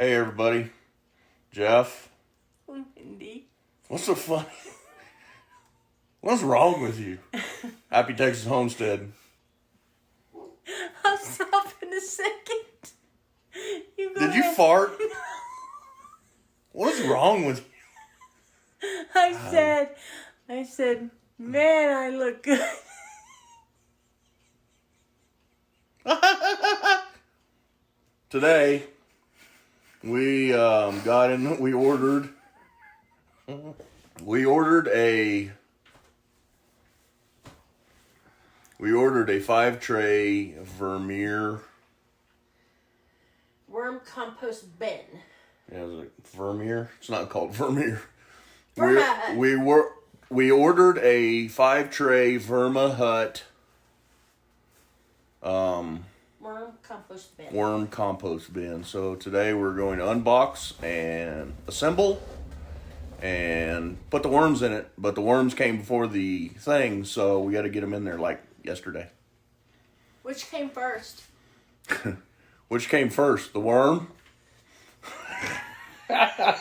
Hey everybody, Jeff. Wendy. What's so funny? What's wrong with you? Happy Texas Homestead. I'll stop in a second. Did you fart? What's wrong with you? I said, man, I look good. Today, we ordered a 5-tray Vermeer. Worm compost bin. Yeah, is it Vermeer? It's not called Vermeer. Verma Hut. We ordered a 5-tray Verma Hut worm compost bin. So today we're going to unbox and assemble and put the worms in it. But the worms came before the thing, so we got to get them in there like yesterday. Which came first? Which came first, the worm? The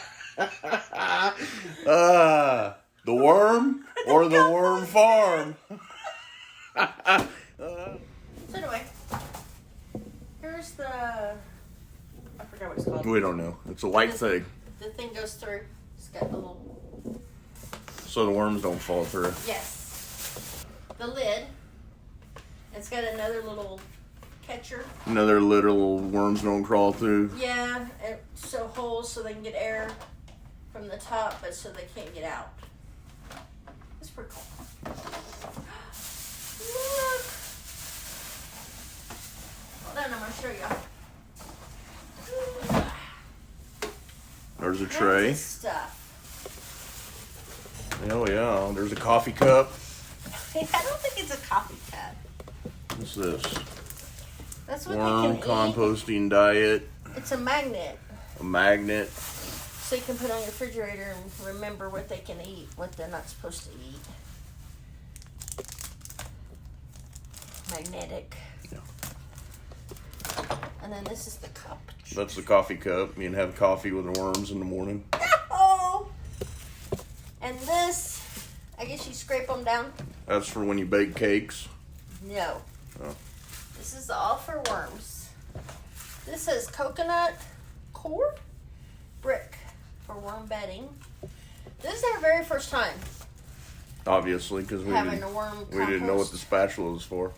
worm or the worm farm? So anyway, here's the, I forgot what it's called. We don't know. It's a white thing. The thing goes through. It's got the little, So the worms don't fall through. yes. The lid. It's got another little catcher. Another little worms don't crawl through. Yeah, so holes so they can get air from the top, but so they can't get out. It's pretty cool. Look. Hold on, I'm going to show you. There's a tray. That's the stuff. Oh yeah, there's a coffee cup. I don't think it's a coffee cup. What's this? That's what Worm they can composting diet. eat. It's a magnet. A magnet. So you can put on your refrigerator and remember what they can eat, what they're not supposed to eat. Magnetic. Yeah. And then this is the cup. That's the coffee cup. You can have coffee with the worms in the morning. Oh! And this, I guess you scrape them down. That's for when you bake cakes. No. Oh. This is all for worms. This says coconut core brick for worm bedding. This is our very first time Obviously, because we having didn't, a worm compost. we didn't know what the spatula was for.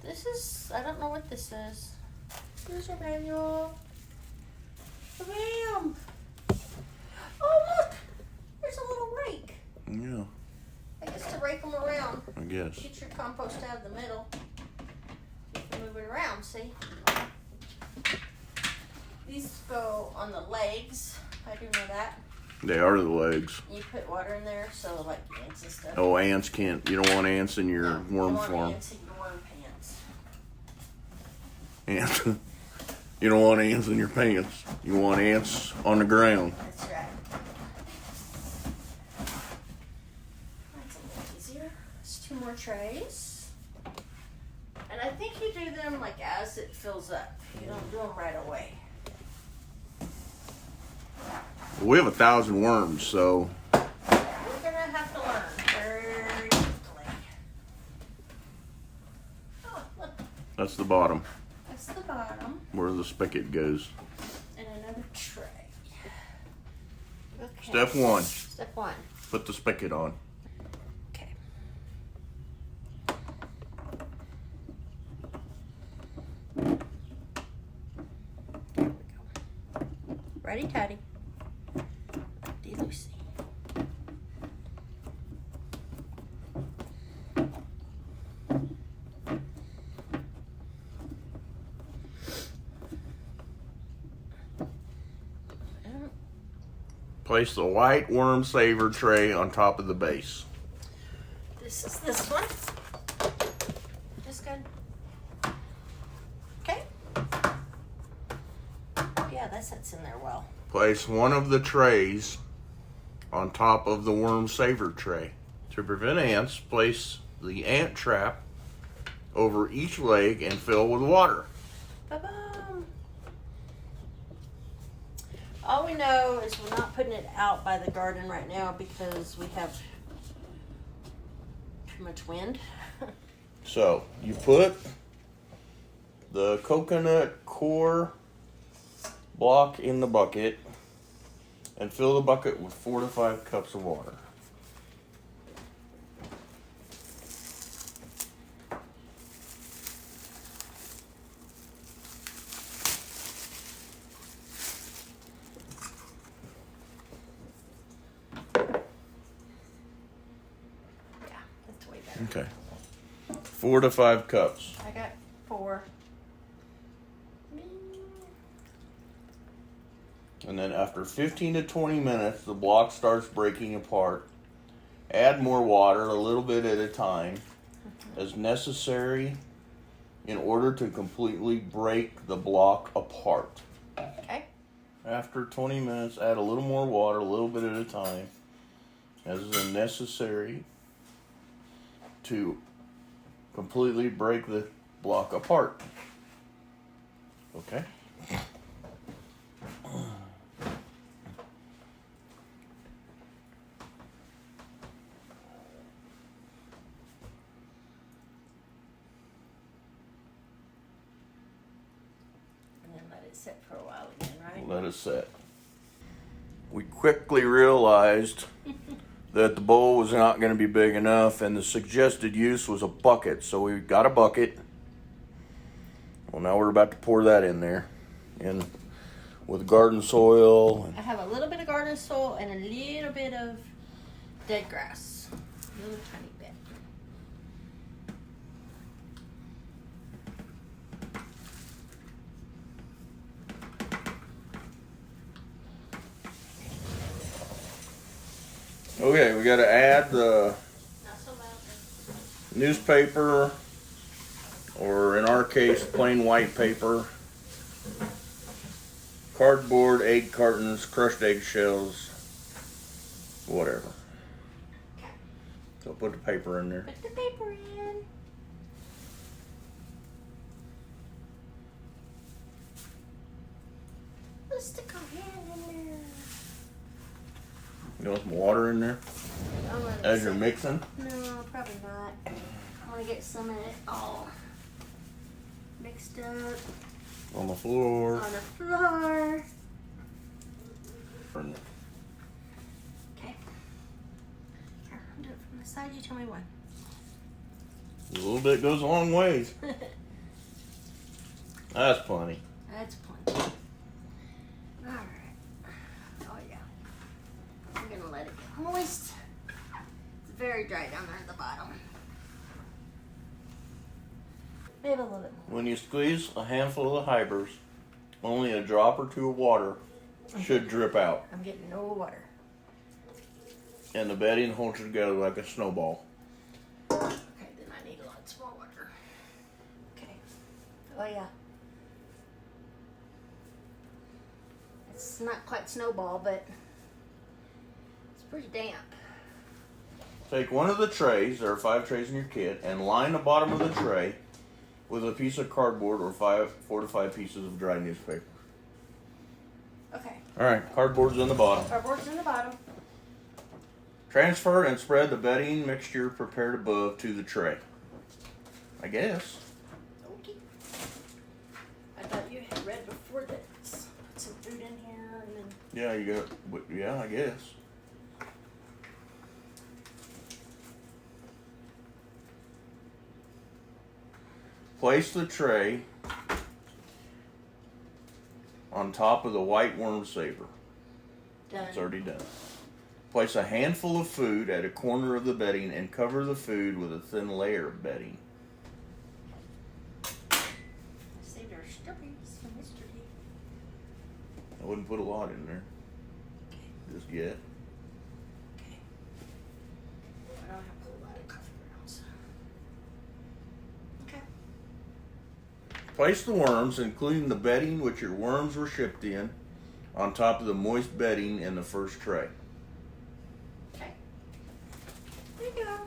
This is, I don't know what this is. Here's our manual. Bam! Oh, look! There's a little rake. Yeah, I guess to rake them around. I guess. Get your compost out of the middle. You can move it around, see? These go on the legs. I do know that. They are the legs. You put water in there, so like ants and stuff. Oh, ants can't. You don't want ants in your No, you worm don't want farm. ants in your worm pants. Ants. You don't want ants in your pants. You want ants on the ground. That's right. That's a little easier. There's 2 more trays. And I think you do them like as it fills up. You don't do them right away. We have 1,000 worms, so We're gonna have to learn very quickly. Oh, look, that's the bottom that's the bottom. where the spigot goes. And another tray. Okay. Step 1, Step 1. put the spigot on. Okay. There we go. Ready, Teddy? Ready, Lucy. Place the white worm saver tray on top of the base. This is this one. Just good. Okay. Yeah, that sits in there well. Place one of the trays on top of the worm saver tray. To prevent ants, place the ant trap over each leg and fill with water. Ba-bum. All we know is we're not putting it out by the garden right now because we have too much wind. So you put the coconut core block in the bucket and fill the bucket with 4 to 5 cups of water. Yeah, that's way better. Okay. 4 to 5 cups. I got 4. And then after 15 to 20 minutes, the block starts breaking apart. Add more water, a little bit at a time, as necessary in order to completely break the block apart. Okay. After 20 minutes, add a little more water, a little bit at a time, as is necessary to completely break the block apart. Okay? And then let it sit for a while again, right? Let it set. We quickly realized that the bowl was not going to be big enough, and the suggested use was a bucket. So we got a bucket. Well, now we're about to pour that in there, and with garden soil. I have a little bit of garden soil and a little bit of dead grass. A little tiny bit. Okay, we got to add the Not so loud. newspaper, or in our case, plain white paper, cardboard, egg cartons, crushed eggshells, whatever. So put the paper in there. Put the paper in. Let's stick our hand in there. You want some water in there I'm gonna as you're sit- mixing? No, probably not. I want to get some of it all mixed up On the floor. on the floor. Okay. Here, I'll do it from the side. You tell me when. A little bit goes a long ways. That's plenty. That's plenty. Alright. Oh yeah. I'm gonna let it get moist. It's very dry down there at the bottom. Maybe a little bit more. When you squeeze a handful of the hybers, only a drop or 2 of water should drip out, I'm getting no water. and the bedding holds it together like a snowball. Okay, then I need lots more water. Okay. Oh yeah. It's not quite snowball, but it's pretty damp. Take one of the trays, there are 5 trays in your kit, and line the bottom of the tray with a piece of cardboard or 4 to 5 pieces of dry newspaper. Okay. Alright, cardboard's in the bottom. Cardboard's in the bottom. Transfer and spread the bedding mixture prepared above to the tray. I guess. Okay. I thought you had read before that. Put some food in here and then. Yeah, you got, yeah, I guess. Place the tray on top of the white worm saver. Done. It's already done. Place a handful of food at a corner of the bedding and cover the food with a thin layer of bedding. I saved our strawberries from yesterday. I wouldn't put a lot in there just yet. Okay. I don't have a whole lot of coffee grounds. Okay. Place the worms, including the bedding which your worms were shipped in, on top of the moist bedding in the first tray. Okay. There you go.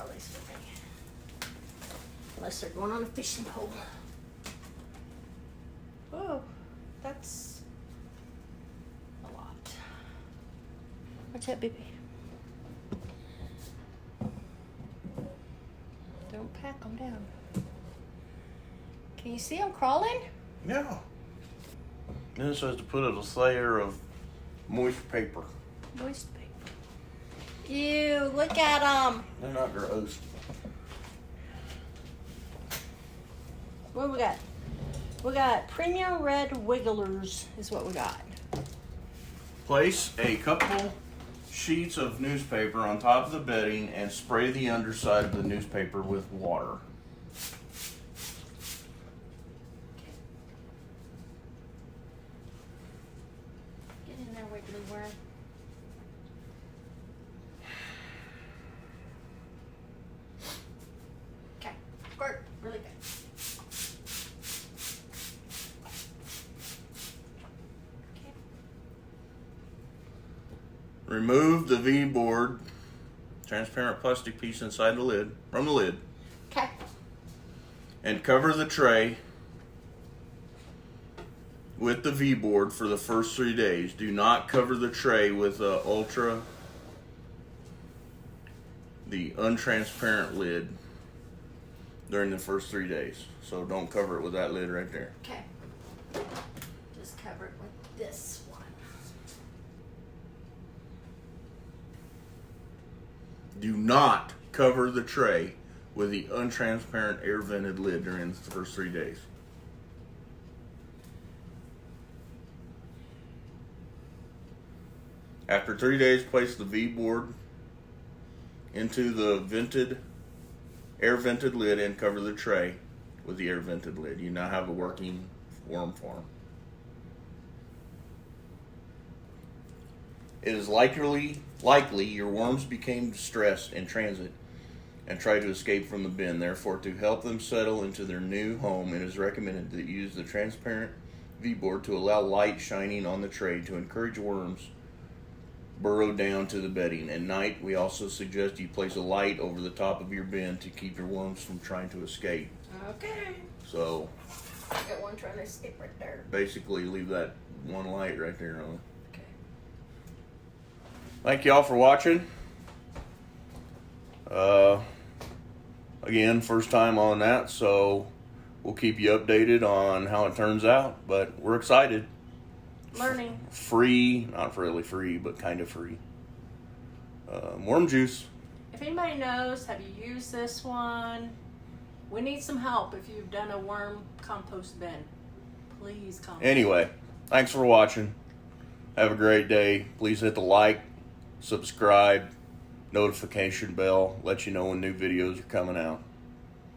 bellies for me. Unless they're going on a fishing pole. Whoa, that's a lot. Watch that, baby. Don't pack them down. Can you see them crawling? Yeah. And this has to put a layer of moist paper. Moist paper. Ew, look at them. They're not gross. What do we got? We got premium red wigglers is what we got. Place a couple sheets of newspaper on top of the bedding and spray the underside of the newspaper with water. Get in there, wiggly worm. Okay, squirt, really good. Okay. Remove the V-board, transparent plastic piece inside the lid, from the lid, Okay. and cover the tray with the V-board for the first 3 days. Do not cover the tray with the untransparent lid during the first 3 days. So don't cover it with that lid right there. Okay. Just cover it with this one. Do not cover the tray with the untransparent air vented lid during the first 3 days. After 3 days, place the V-board into the air vented lid and cover the tray with the air vented lid. You now have a working worm farm. It is likely your worms became distressed in transit and tried to escape from the bin. Therefore, to help them settle into their new home, it is recommended that you use the transparent V-board to allow light shining on the tray to encourage worms burrow down to the bedding. At night, we also suggest you place a light over the top of your bin to keep your worms from trying to escape. Okay. So, I got one trying to escape right there. basically, leave that one light right there on. Okay. Thank y'all for watching. Again, first time on that, so we'll keep you updated on how it turns out, but we're excited. Learning. Free, not really free, but kind of free. Worm juice. If anybody knows, have you used this one? We need some help if you've done a worm compost bin. Please comment. Anyway, thanks for watching. Have a great day. Please hit the like, subscribe, notification bell, let you know when new videos are coming out.